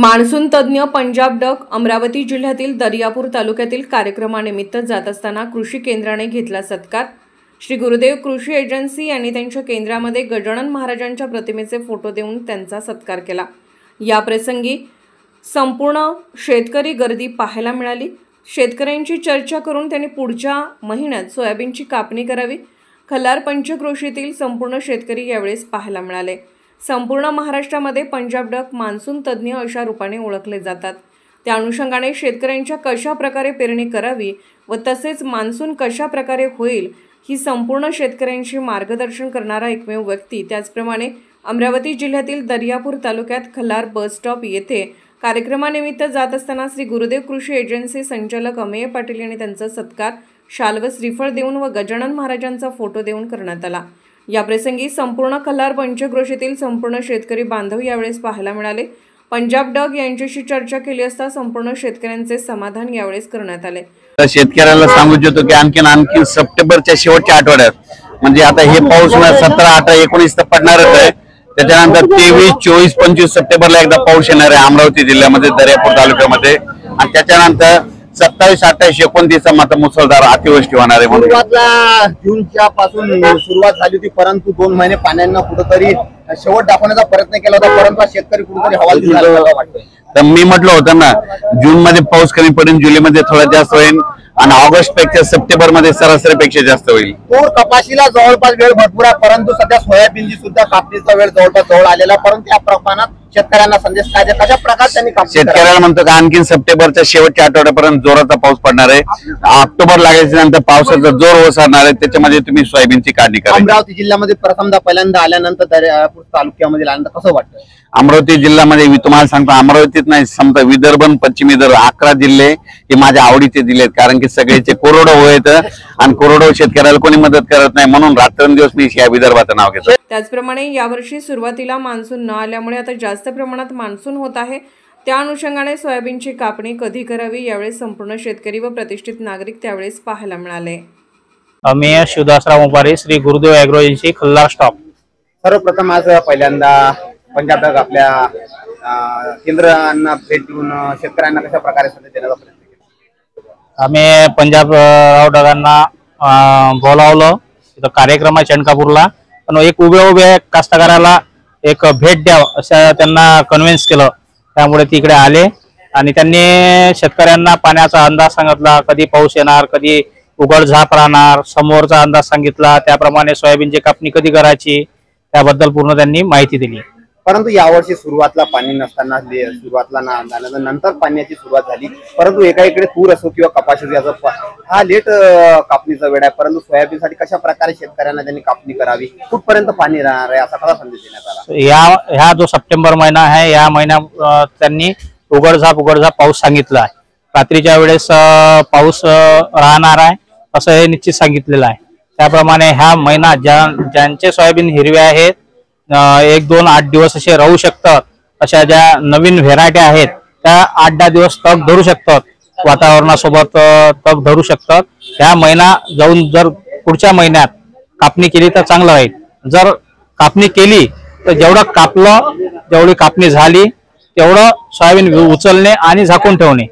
Monsoon तज्ञ Punjab duck Amravati जिल्ह्यातील दर्यापूर तालुक्यातील कार्यक्रमानिमित्त जात असताना कृषी केंद्राने घेतला सत्कार। श्री गुरुदेव कृषी एजन्सी यांनी त्यांच्या केंद्रामध्ये गजानन महाराजांच्या प्रतिमेचे फोटो देऊन त्यांचा सत्कार केला। या प्रसंगी संपूर्ण शेतकरी गर्दी पाहायला मिळाली। शेतकऱ्यांची चर्चा करून त्यांनी पुढच्या महिन्यात सोयाबीनची कापणी करावी। खल्लार पंचक्रोशीतील संपूर्ण शेतकरी यावेळेस पाहायला मिळाले। संपूर्ण महाराष्ट्रामध्ये पंजाब डक मान्सून तज्ञ अशा रूपाने ओळखले जातात। त्या अनुषंगाने शेतकऱ्यांच्या कशा प्रकारे पेरणी करावी व तसेच मान्सून कशा प्रकारे होईल ही संपूर्ण शेतकऱ्यांची मार्गदर्शन करणारा एकमेव व्यक्ती। त्याचप्रमाणे अमरावती जिल्ह्यातील दर्यापूर तालुक्यात खल्लार बस स्टॉप येथे कार्यक्रमानिमित्त जात असताना श्री गुरुदेव कृषी एजन्सी संचालक अमेय पाटील यांनी त्यांचा सत्कार शाल व श्रीफळ देऊन व गजानन महाराजांचा फोटो देऊन करण्यात आला। या प्रसंगी संपूर्ण खल्लार पंचक्रोशीतील संपूर्ण शेतकरी बांधव यावेळेस पाहायला मिळाले। पंजाब डक यांच्याशी चर्चा केली असता संपूर्ण शेतकऱ्यांचे समाधान यावेळेस करण्यात आले। शेतकऱ्याला सांगू इच्छितो की आणखी सप्टेंबरच्या शेवटच्या आठवड्यात म्हणजे आता हे पाऊस 17, 18, 19 तर पडणारच आहे। त्याच्यानंतर 23, 24, 25 सप्टेंबरला एकदा पाऊस येणार आहे अमरावती जिल्ह्यामध्ये दर्यापूर तालुक्यामध्ये आणि त्याच्यानंतर 27, 28, 29 मात्र मुसळधार अतिवृष्टी होणार आहे। सुरुवातला जूनच्या पासून सुरुवात झाली होती, परंतु 2 महिने पाण्यानं कुठेतरी शेवट दाखवण्याचा प्रयत्न केला होता, परंतु शेतकरी कुठेतरी हवालदिल झाला वाटतोय। तर मी म्हटलं होतं ना, जून मध्ये पाऊस कमी पडेल, जुलै मध्ये थोडा जास्त होईल आणि ऑगस्ट पेक्षा सप्टेंबर मध्ये सरासरीपेक्षा जास्त होईल। तूर कपाशीला जवळपास वेळ भरपूर आहे, परंतु सध्या सोयाबीनची सुद्धा कापणीचा वेळ जवळपास जवळ आलेला, परंतु त्या प्रमाणात शेतकऱ्यांना संदेश काय कशा प्रकारे त्यांनी शेतकऱ्याला म्हणतो की आणखी सप्टेंबरच्या शेवटच्या आठवड्यापर्यंत जोराचा पाऊस पडणार आहे। ऑक्टोबर लागायच्या नंतर पावसाचा जोर ओसरणार आहे, त्याच्यामध्ये तुम्ही सोयाबीनची काढणी करा। अमरावती जिल्ह्यामध्ये प्रथमदा पहिल्यांदा आल्यानंतर दर्यापूर तालुक्यामध्ये आल्यानंतर कसं वाटतं? अमरावती जिल्ह्यामध्ये मी तुम्हाला सांगतो, अमरावतीत नाही समजा विदर्भ पश्चिम विदर्भ 11 जिल्हे हे माझ्या आवडीचे जिल्हे आहेत, कारण की सगळेचे कोरडवाहू आहेत आणि कोरडवाहू शेतकऱ्याला कोणी मदत करत नाही, म्हणून रात्रंदिवस मी या विदर्भाचं नाव घेतो। त्याचप्रमाणे यावर्षी सुरुवातीला मान्सून न आल्यामुळे आता जास्त प्रमाणात मान्सून होत आहे। त्या अनुषंगाने सोयाबीनची कापणी कधी करावी यावेळेस संपूर्ण शेतकरी व प्रतिष्ठित नागरिक त्यावेळेस पाहायला मिळाले। Amey Shivdasrao Mupare, Shri Gurudev agro agency Khallar stop. सर्वप्रथम आज पहिल्यांदा पंजाब डक आपल्या केंद्रांना भेट देऊन शेतकऱ्यांना कशा प्रकारे संदेश देण्याचा प्रयत्न केला? आम्ही पंजाब राव डगांना बोलावलं तिथं कार्यक्रम आहे चणकापूरला, पण एक उभ्या कास्तकाराला एक भेट द्यावं असं त्यांना कन्व्हिन्स केलं, त्यामुळे तिकडे आले आणि त्यांनी शेतकऱ्यांना पाण्याचा अंदाज सांगितला, कधी पाऊस येणार, कधी उघडझाप राहणार, समोरचा अंदाज सांगितला, त्याप्रमाणे सोयाबीनची कापणी कधी करायची त्याबद्दल पूर्ण त्यांनी माहिती दिली। परंतु यावर्षी सुरुवातला पाणी नसताना सुरुवातला नंतर पाण्याची सुरुवात झाली, परंतु एकाकडे तूर असो किंवा कपाशी असो हा लेट कापणीचा वेळ आहे, परंतु सोयाबीनसाठी कशा प्रकारे शेतकऱ्यांना त्यांनी कापणी करावी, कुठपर्यंत पाणी राहणार आहे असा कसा संदेश देण्यात आला? ह्या जो सप्टेंबर महिना आहे या महिन्यात त्यांनी उघडझाप पाऊस सांगितला आहे। रात्रीच्या वेळेस पाऊस राहणार आहे असं हे निश्चित सांगितलेलं आहे। त्याप्रमाणे ह्या महिना ज्यांचे सोयाबीन हिरवे आहेत 1, 2, 8 दिवस असे राहू शकतात, अशा ज्या नवीन व्हेरायटी आहेत त्या 8-10 दिवस तग धरू शकतात, वातावरणासोबत तग धरू शकतात। ह्या महिना जाऊन जर पुढच्या महिन्यात कापणी केली तर चांगलं राहील। जर कापणी केली तर जेवढं कापलं, जेवढी कापणी झाली तेवढं सोयाबीन उचलणे आणि झाकून ठेवणे